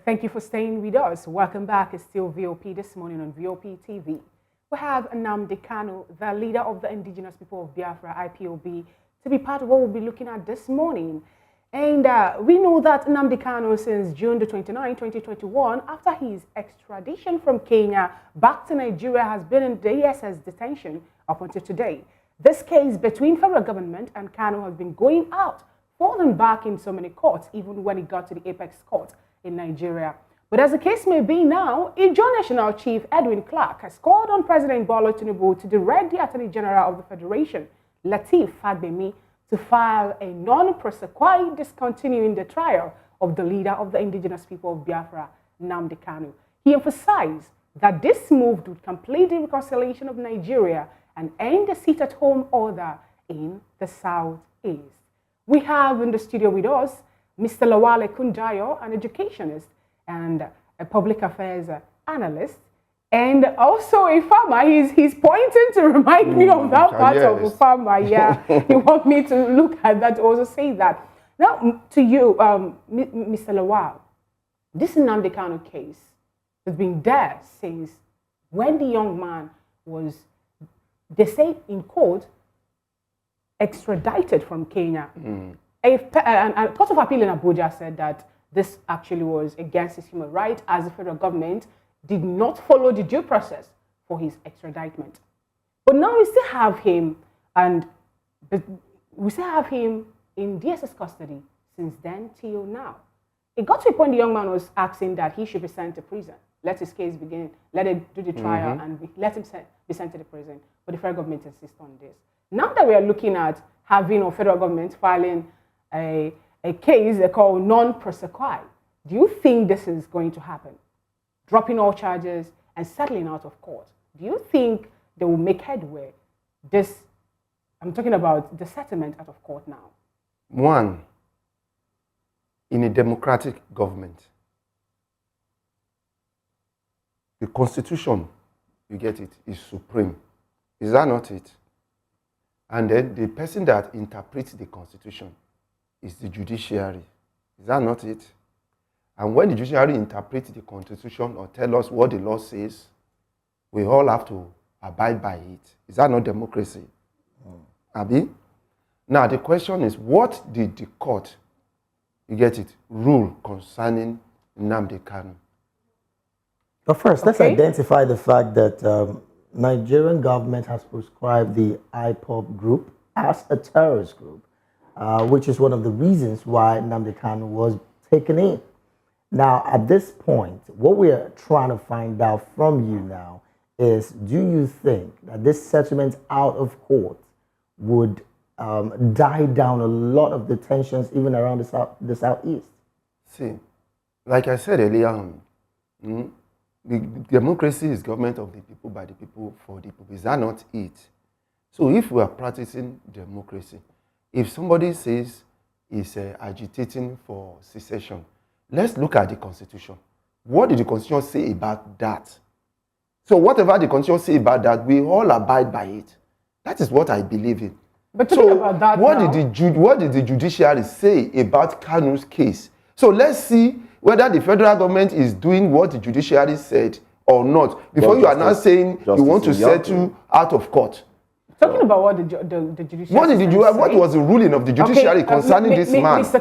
Thank you for staying with us. Welcome back. It's still VOP this morning on VOP TV. We have Nnamdi Kanu, the leader of the indigenous people of Biafra, IPOB, to be part of what we'll be looking at this morning. And we know that Nnamdi Kanu, since June the 29th, 2021, after his extradition from Kenya back to Nigeria, has been in the ESS detention up until today. This case between federal government and Kanu has been going out, falling back in so many courts, even when it got to the apex court in Nigeria. But as the case may be now, Ijaw National Chief Edwin Clark has called on President Bola Tinubu to direct the Attorney General of the Federation, Lateef Fagbemi, to file a non-prosequi discontinuing the trial of the leader of the indigenous people of Biafra, Nnamdi Kanu. He emphasized that this move would complete the reconciliation of Nigeria and end the sit-at-home order in the Southeast. We have in the studio with us Mr. Lawale Kundayo, an educationist and a public affairs analyst, and also a farmer. He's pointing to remind me of that part of a farmer. Yeah, you want me to look at that, also say that. Now, to you, Mr. Lawale, this Nnamdi Kanu case has been there since when the young man was, they say in court, extradited from Kenya. A court of appeal in Abuja said that this actually was against his human rights, as the federal government did not follow the due process for his extradition. But now we still have him, and we still have him in DSS custody since then till now. It got to a point the young man was asking that he should be sent to prison. Let his case begin, let it do the trial, and let him be sent to the prison. But the federal government insists on this. Now that we are looking at having a federal government filing a case they call non-prosequi, do you think this is going to happen? Dropping all charges and settling out of court. Do you think they will make headway? I'm talking about the settlement out of court now. One, in a democratic government, the constitution, you get it, is supreme. Is that not it? And then the person that interprets the constitution is the judiciary. Is that not it? And when the judiciary interprets the constitution or tell us what the law says, we all have to abide by it. Is that not democracy? Abi? Now the question is, what did the court, you get it, rule concerning Nnamdi Kanu? But first, let's identify the fact that Nigerian government has proscribed the IPOB group as a terrorist group, which is one of the reasons why Nnamdi Kanu was taken in. Now, at this point, what we are trying to find out from you now is, do you think that this settlement out of court would die down a lot of the tensions even around the Southeast? See, like I said earlier on, the democracy is government of the people, by the people, for the people. Is that not it? So if we are practicing democracy, if somebody says he's agitating for secession, let's look at the Constitution. What did the Constitution say about that? So whatever the Constitution say about that, we all abide by it. That is what I believe in. But talking about that what did the judiciary say about Kanu's case? So let's see whether the federal government is doing what the judiciary said or not, before you are now saying you want to settle out of court. Talking about what the judiciary what was the ruling of the judiciary concerning this man? Mr.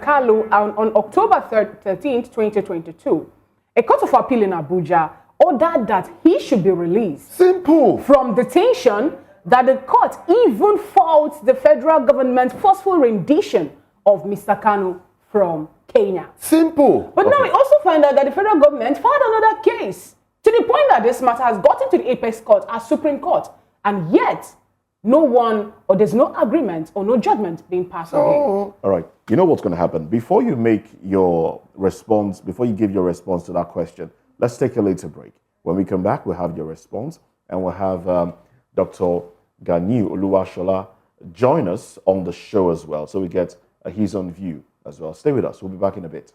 Kalu, on October 13th, 2022, a court of appeal in Abuja ordered that he should be released. Simple. From detention, that the court even faults the federal government's forceful rendition of Mr. Kanu from Kenya. Simple. But now we also find out that the federal government filed another case, to the point that this matter has gotten to the apex court, our Supreme Court, and yet no one, or there's no agreement or no judgment being passed on him. All right. You know what's going to happen? Before you make your response, before you give your response to that question, let's take a little break. When we come back, we'll have your response, and we'll have Dr. Ganiu Oluwashola join us on the show as well, so we get his own view as well. Stay with us. We'll be back in a bit.